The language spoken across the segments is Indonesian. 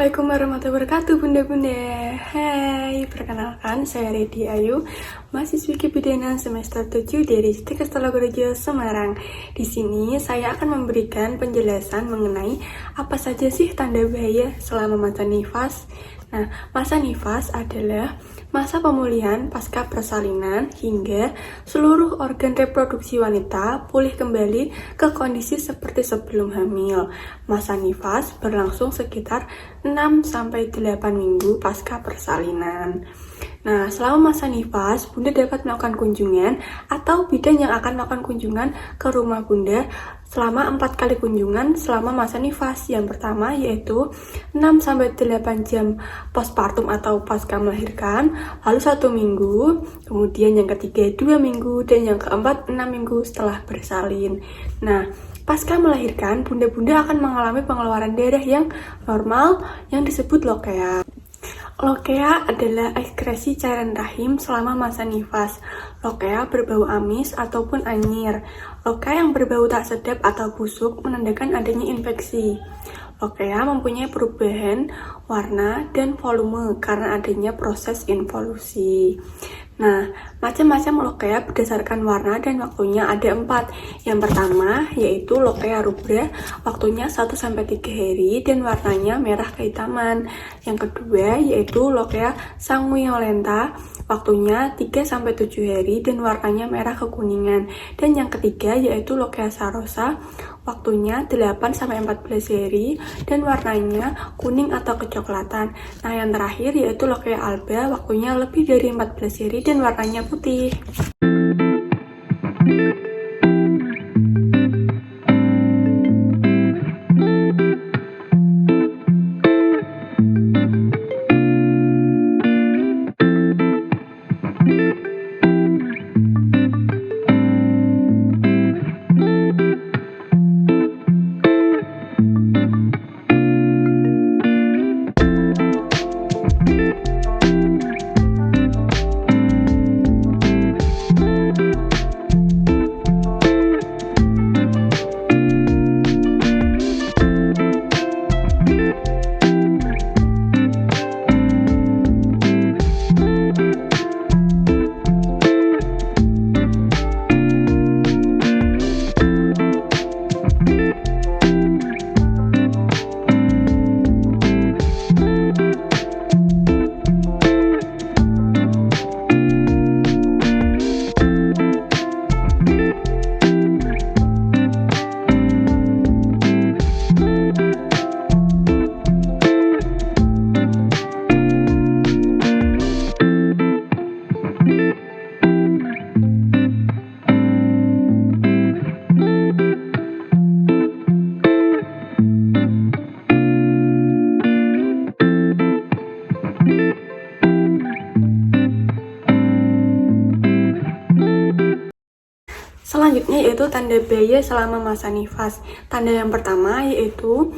Assalamualaikum warahmatullahi wabarakatuh, bunda-bunda. Hai, perkenalkan saya Redi Ayu, mahasiswi kebidanan semester 7 dari Stikes Telogorejo, Semarang. Di sini saya akan memberikan penjelasan mengenai apa saja sih tanda bahaya selama masa nifas. Nah, masa nifas adalah masa pemulihan pasca persalinan hingga seluruh organ reproduksi wanita pulih kembali ke kondisi seperti sebelum hamil. Masa nifas berlangsung sekitar 6-8 minggu pasca persalinan. Nah, selama masa nifas, Bunda dapat melakukan kunjungan atau bidan yang akan melakukan kunjungan ke rumah Bunda selama 4 kali kunjungan selama masa nifas. Yang pertama yaitu 6-8 jam postpartum atau pasca melahirkan, lalu 1 minggu, kemudian yang ketiga 2 minggu, dan yang keempat 6 minggu setelah bersalin. Nah, pasca melahirkan, bunda-bunda akan mengalami pengeluaran darah yang normal yang disebut lokea. Lokea adalah ekskresi cairan rahim selama masa nifas. Lokea berbau amis ataupun anyir. Lokea yang berbau tak sedap atau busuk menandakan adanya infeksi. Lokea mempunyai perubahan warna dan volume karena adanya proses involusi. Nah, macam-macam lokea berdasarkan warna dan waktunya ada 4. Yang pertama yaitu lokea rubra, waktunya 1-3 hari dan warnanya merah kehitaman. Yang kedua yaitu lokea sanguinolenta, waktunya 3-7 hari dan warnanya merah kekuningan. Dan yang ketiga yaitu lokea sarosa, waktunya 8-14 hari dan warnanya kuning atau kecoklatan. Nah, yang terakhir yaitu lokea alba, waktunya lebih dari 14 hari dan warnanya putih. Selanjutnya yaitu tanda bahaya selama masa nifas. Tanda yang pertama yaitu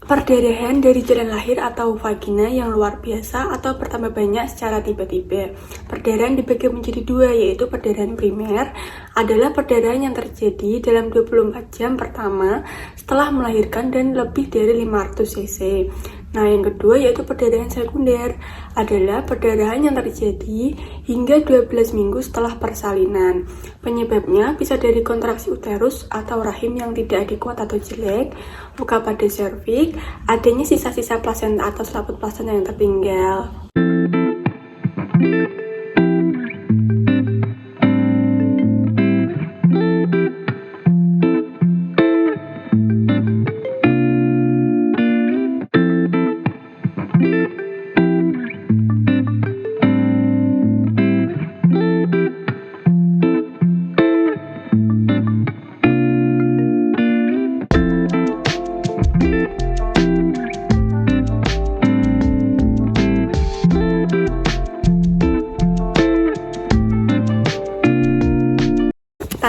perdarahan dari jalan lahir atau vagina yang luar biasa atau bertambah banyak secara tiba-tiba. Perdarahan dibagi menjadi 2, yaitu perdarahan primer adalah perdarahan yang terjadi dalam 24 jam pertama setelah melahirkan dan lebih dari 500 cc. Nah, yang kedua yaitu perdarahan sekunder adalah perdarahan yang terjadi hingga 12 minggu setelah persalinan. Penyebabnya bisa dari kontraksi uterus atau rahim yang tidak adekuat atau jelek, luka pada serviks, adanya sisa-sisa plasenta atau selaput plasenta yang tertinggal.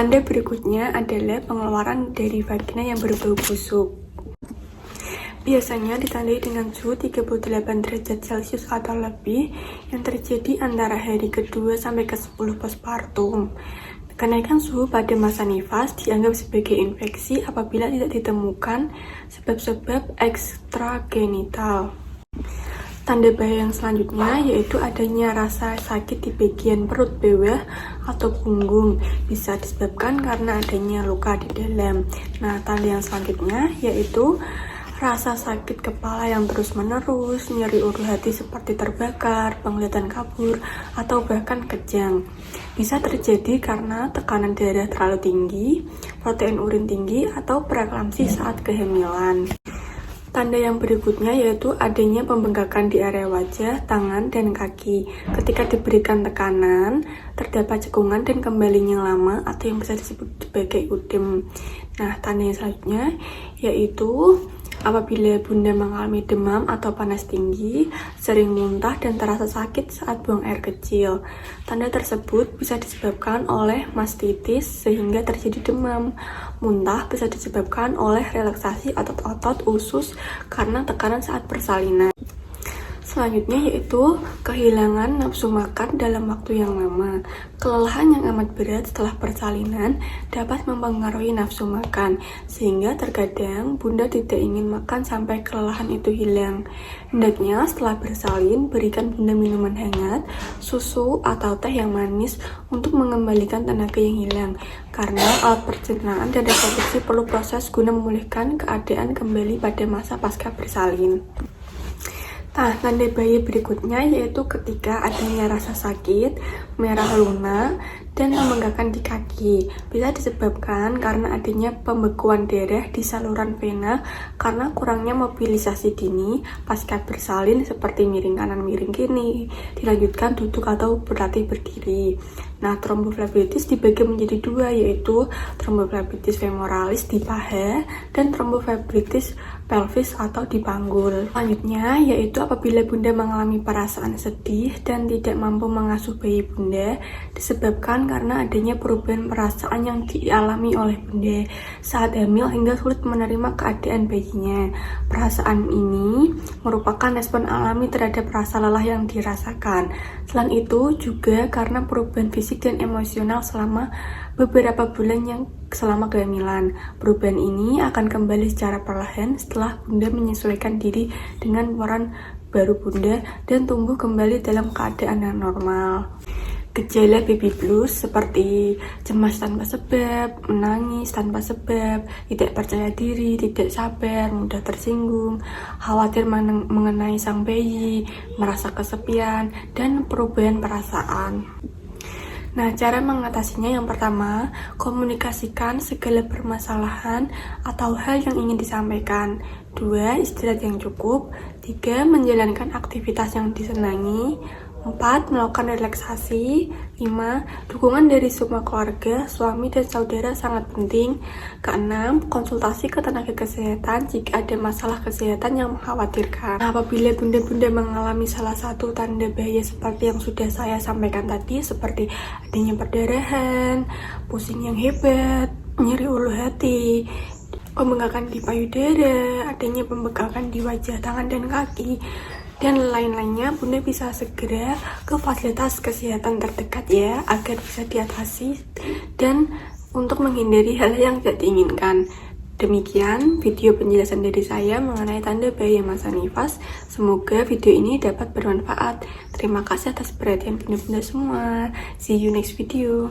Tanda berikutnya adalah pengeluaran dari vagina yang berbau busuk. Biasanya ditandai dengan suhu 38 derajat Celcius atau lebih yang terjadi antara hari ke-2 sampai ke-10 postpartum. Kenaikan suhu pada masa nifas dianggap sebagai infeksi apabila tidak ditemukan sebab-sebab ekstragenital. Tanda bahaya yang selanjutnya yaitu adanya rasa sakit di bagian perut bawah atau punggung, bisa disebabkan karena adanya luka di dalam. Nah, tanda yang selanjutnya yaitu rasa sakit kepala yang terus-menerus, nyeri ulu hati seperti terbakar, penglihatan kabur, atau bahkan kejang. Bisa terjadi karena tekanan darah terlalu tinggi, protein urin tinggi, atau preeklamsi saat kehamilan. Tanda yang berikutnya yaitu adanya pembengkakan di area wajah, tangan, dan kaki. Ketika diberikan tekanan, terdapat cekungan dan kembalinya lama atau yang bisa disebut sebagai udem. Nah, tanda yang selanjutnya yaitu apabila bunda mengalami demam atau panas tinggi, sering muntah dan terasa sakit saat buang air kecil. Tanda tersebut bisa disebabkan oleh mastitis sehingga terjadi demam. Muntah bisa disebabkan oleh relaksasi otot-otot usus karena tekanan saat persalinan. Selanjutnya yaitu kehilangan nafsu makan dalam waktu yang lama. Kelelahan yang amat berat setelah persalinan dapat mempengaruhi nafsu makan, sehingga terkadang bunda tidak ingin makan sampai kelelahan itu hilang. Hendaknya setelah bersalin, berikan bunda minuman hangat, susu, atau teh yang manis untuk mengembalikan tenaga yang hilang, karena alat pencernaan dan reproduksi perlu proses guna memulihkan keadaan kembali pada masa pasca bersalin. Nah, tanda bahaya berikutnya yaitu ketika adanya rasa sakit, merah lunak, dan membengkakan di kaki. Bisa disebabkan karena adanya pembekuan darah di saluran vena karena kurangnya mobilisasi dini pasca bersalin seperti miring kanan miring kiri, dilanjutkan duduk atau berlatih berdiri. Nah, tromboflebitis dibagi menjadi dua, yaitu tromboflebitis femoralis di paha dan tromboflebitis pelvis atau di panggul. Selanjutnya yaitu apabila bunda mengalami perasaan sedih dan tidak mampu mengasuh bayi bunda disebabkan karena adanya perubahan perasaan yang dialami oleh bunda saat hamil hingga sulit menerima keadaan bayinya. Perasaan ini merupakan respon alami terhadap rasa lelah yang dirasakan. Selain itu juga karena perubahan fisik dan emosional selama beberapa bulan yang selama kehamilan. Perubahan ini akan kembali secara perlahan setelah bunda menyesuaikan diri dengan peran baru bunda dan tumbuh kembali dalam keadaan yang normal. Gejala baby blues seperti cemas tanpa sebab, menangis tanpa sebab, tidak percaya diri, tidak sabar, mudah tersinggung, khawatir mengenai sang bayi, merasa kesepian, dan perubahan perasaan. Nah, cara mengatasinya yang pertama, komunikasikan segala permasalahan atau hal yang ingin disampaikan. 2. Istirahat yang cukup. 3. Menjalankan aktivitas yang disenangi. 4. Melakukan relaksasi. 5. Dukungan dari semua keluarga, suami dan saudara sangat penting. 6. Konsultasi ke tenaga kesehatan jika ada masalah kesehatan yang mengkhawatirkan. Nah, apabila bunda-bunda mengalami salah satu tanda bahaya seperti yang sudah saya sampaikan tadi, seperti adanya perdarahan, pusing yang hebat, nyeri ulu hati, pembengkakan di payudara, adanya pembengkakan di wajah, tangan, dan kaki, dan lain-lainnya, bunda bisa segera ke fasilitas kesehatan terdekat ya, agar bisa diatasi dan untuk menghindari hal yang tidak diinginkan. Demikian video penjelasan dari saya mengenai tanda bahaya masa nifas. Semoga video ini dapat bermanfaat. Terima kasih atas perhatian bunda-bunda semua. See you next video.